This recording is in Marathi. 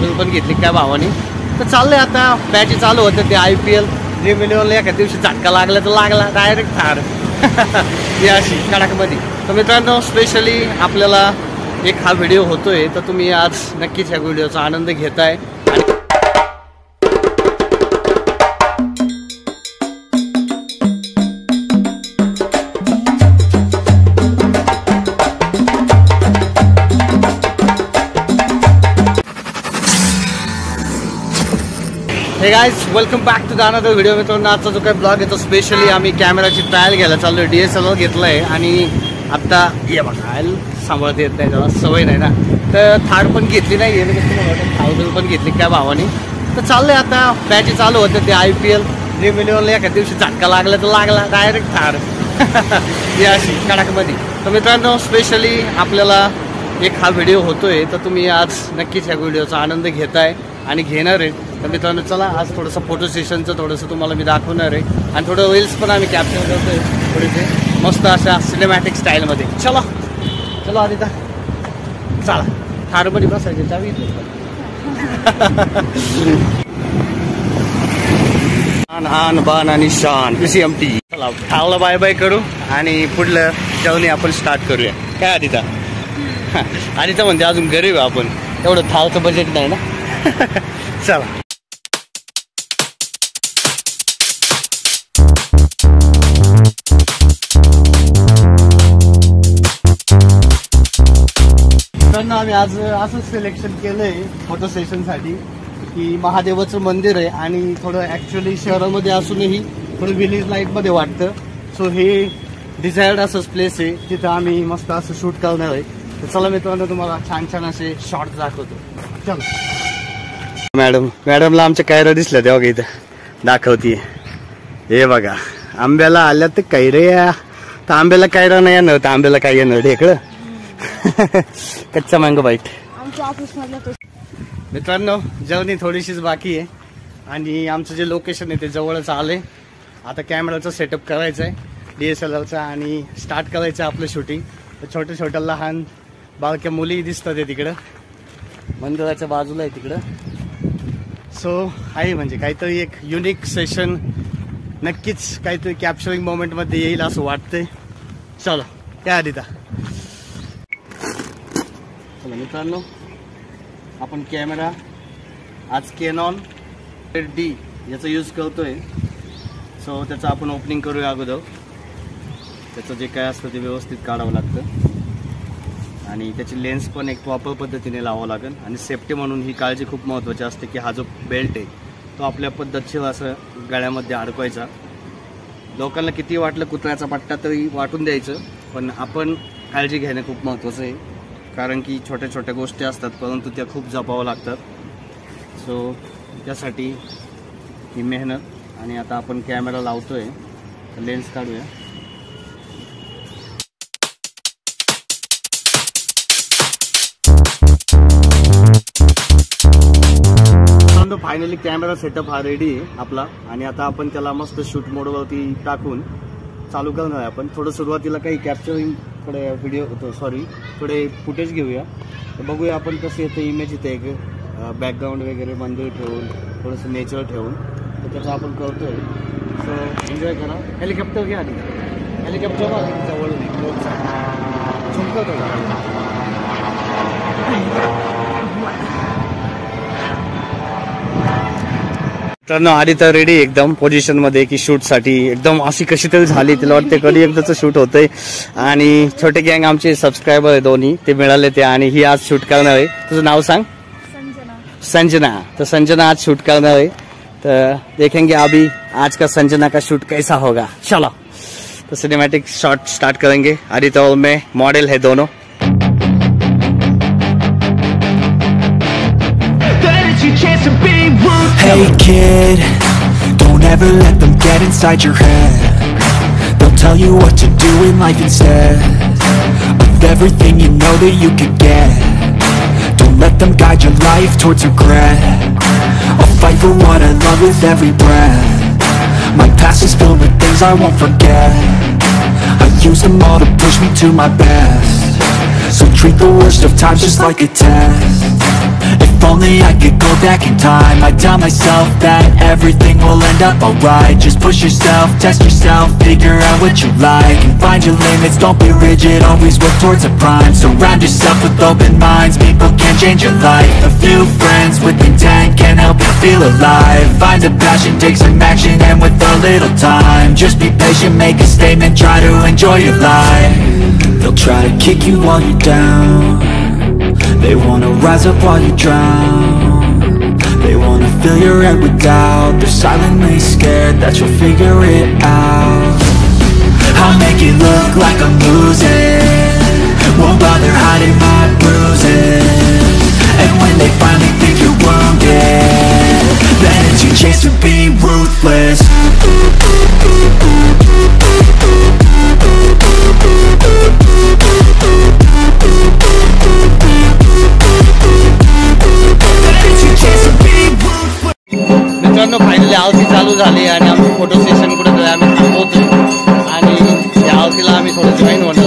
1000 पण घेतली काय भावानी. तर चाललंय आता मॅच चालू होतं ते IPL ड्रीम 11ला एका दिवशी झटका लागला तर लागला डायरेक्ट थार या अशी कडकमध्ये. तर मित्रांनो स्पेशली आपल्याला एक हा व्हिडिओ होतोय तर तुम्ही आज नक्कीच ह्या व्हिडिओचा आनंद घेताय. Hey guys welcome back to the another video. मित्रांनो आजचा जो काही ब्लॉग आहे तो स्पेशली आम्ही कॅमेराची ट्रायल घ्यायला चाललोय. DSLR घेतलाय आणि आता ये बघा सांभाळता येत नाही, जरा सवय नाही ना. तर थार पण घेतली नाही आहे, 1000 पण घेतली काय भावानी. तर चाललंय आता मॅच चालू होतं ते IPL ड्रीम 11ला एका दिवशी झटका लागला तर लागला डायरेक्ट थार या अशी कडकमध्ये. तर मित्रांनो स्पेशली आपल्याला एक हा व्हिडिओ होतोय तर तुम्ही आज नक्कीच ह्या व्हिडिओचा आनंद घेताय आणि घेणार आहे. तर मित्रांनो चला आज थोडंसं फोटो सेशनचं थोडंसं तुम्हाला मी दाखवणार आहे आणि थोडं रील्स पण आम्ही कॅप्चर करतोय थोडेसे मस्त अशा सिनेमॅटिक स्टाईलमध्ये. चला चला आदिता चला थारमध्ये बसायचे चावी आन बान आणि शान PCMT. चला थारला बाय बाय करू आणि पुढलं जेवणी आपण स्टार्ट करूया. काय आदिता? आदिता म्हणते अजून गरीब आहे आपण, एवढं थारचं बजेट नाही ना. चला आम्ही आज असं सिलेक्शन केलंय फोटो सेशनसाठी की महादेवाचं मंदिर आहे आणि थोडं ॲक्च्युली शहरामध्ये असूनही थोडं विलेज लाईफमध्ये वाटतं. सो हे डिझायर्ड असंच प्लेस आहे तिथं आम्ही मस्त असं शूट करणार आहे. तर चला मित्रांनो तुम्हाला छान छान असे शॉर्ट्स दाखवतो. चला मॅडमला आमच्या कैऱ्या दिसल्या तेव्हा इथं दाखवतीये. हे बघा आंब्याला आल्या तर कैऱ्या, तर आंब्याला कैरा नाही येणार, तर आंब्याला काय येणार ढेकळं. कच्चा मँगो बाईट. मित्रांनो जर्नी थोडीशीच बाकी आहे आणि आमचं जे लोकेशन आहे ते जवळच आलंय. आता कॅमेराचा सेटअप करायचा आहे DSLRचा आणि स्टार्ट करायचं आपलं शूटिंग. तर छोट्या छोट्या लहान बारक्या मुली दिसतात आहे तिकडं, मंदिराच्या बाजूला आहे तिकडं. सो आहे म्हणजे काहीतरी एक युनिक सेशन नक्कीच काहीतरी कॅप्चरिंग मोमेंटमध्ये येईल असं वाटतंय. चलो काय आदिता. चला मित्रांनो आपण कॅमेरा आज Canon D याचा यूज करतोय. सो त्याचं आपण ओपनिंग करूया अगोदर. त्याचं जे काय असतं ते व्यवस्थित काढावं लागतं आणि त्याची लेन्स पण एक प्रॉपर पद्धतीने लावावं लागेल. आणि सेफ्टी म्हणून ही काळजी खूप महत्त्वाची असते की हा जो बेल्ट आहे तो आपल्या पद्धतशीर असं गळ्यामध्ये अडकवायचा. लोकांना किती वाटलं कुत्र्याचा पट्टा तरी वाटून द्यायचं, पण आपण काळजी घेणं खूप महत्त्वाचं आहे कारण की छोट्या छोट्या गोष्टी असतात परंतु त्या खूप जपावं लागतात. सो त्यासाठी ही मेहनत. आणि आता आपण कॅमेरा लावतोय लेन्स काढूया. फायनली कॅमेरा सेटअप हा रेडी आहे आपला आणि आता आपण त्याला मस्त शूट मोडवरती टाकून चालू करणार आहे. आपण थोडं सुरुवातीला काही कॅप्चरिंग थोडे व्हिडिओ थोडे फुटेज घेऊया. तर बघूया आपण कसं येतं इमेज इथे एक बॅकग्राऊंड वगैरे मंदिर ठेवून थोडंसं नेचर ठेवून तर त्याचं आपण करतोय. सो एन्जॉय करा. हेलिकॉप्टर घ्या आधी, हेलिकॉप्टर जवळ झुमकतो. तर आधी तर रेडी एकदम पोझिशन मध्ये की शूट साठी एकदम अशी कशी तरी झाली. तिला वाटते कधी एकदाच शूट होतंय. आणि छोटे गँग आमचे सबस्क्रायबर आहे दोन्ही ते मिळाले ते आणि ही आज शूट करणार आहे. तुझं नाव सांग. संजना. तर संजना आज शूट करणार है. तो देखेंगे अभी आज का संजना का शूट कैसा होगा. चलो तो सिनेमैटिक शॉट स्टार्ट करेंगे. आदित्य और मैं मॉडल है दोनों. Hey kid, don't ever let them get inside your head. They'll tell you what to do in life instead of everything you know that you could get. Don't let them guide your life towards regret. I'll fight for what I love with every breath. My past is filled with things I won't forget. I use them all to push me to my best. So treat the worst of times just like a test. If only I could go back in time, I'd tell myself that everything will end up alright. Just push yourself, test yourself, figure out what you like, and find your limits, don't be rigid, always work towards a prime. Surround yourself with open minds, people can change your life. A few friends with intent can help you feel alive. Find a passion, take some action, and with a little time, just be patient, make a statement, try to enjoy your life. They'll try to kick you while you're down, they wanna rise up while you drown. They wanna fill your head with doubt, they're silently scared that you'll figure it out. I'll make it look like I'm losing, won't bother hiding my bruises. And when they finally think you're wounded, then it's your chance to be ruthless. मित्रांनो फायनली आरती चालू झाली आणि आमची फोटो सेशन कुठे आम्ही थांबवतो आणि या आरतीला आम्ही थोडं जॉईन होणार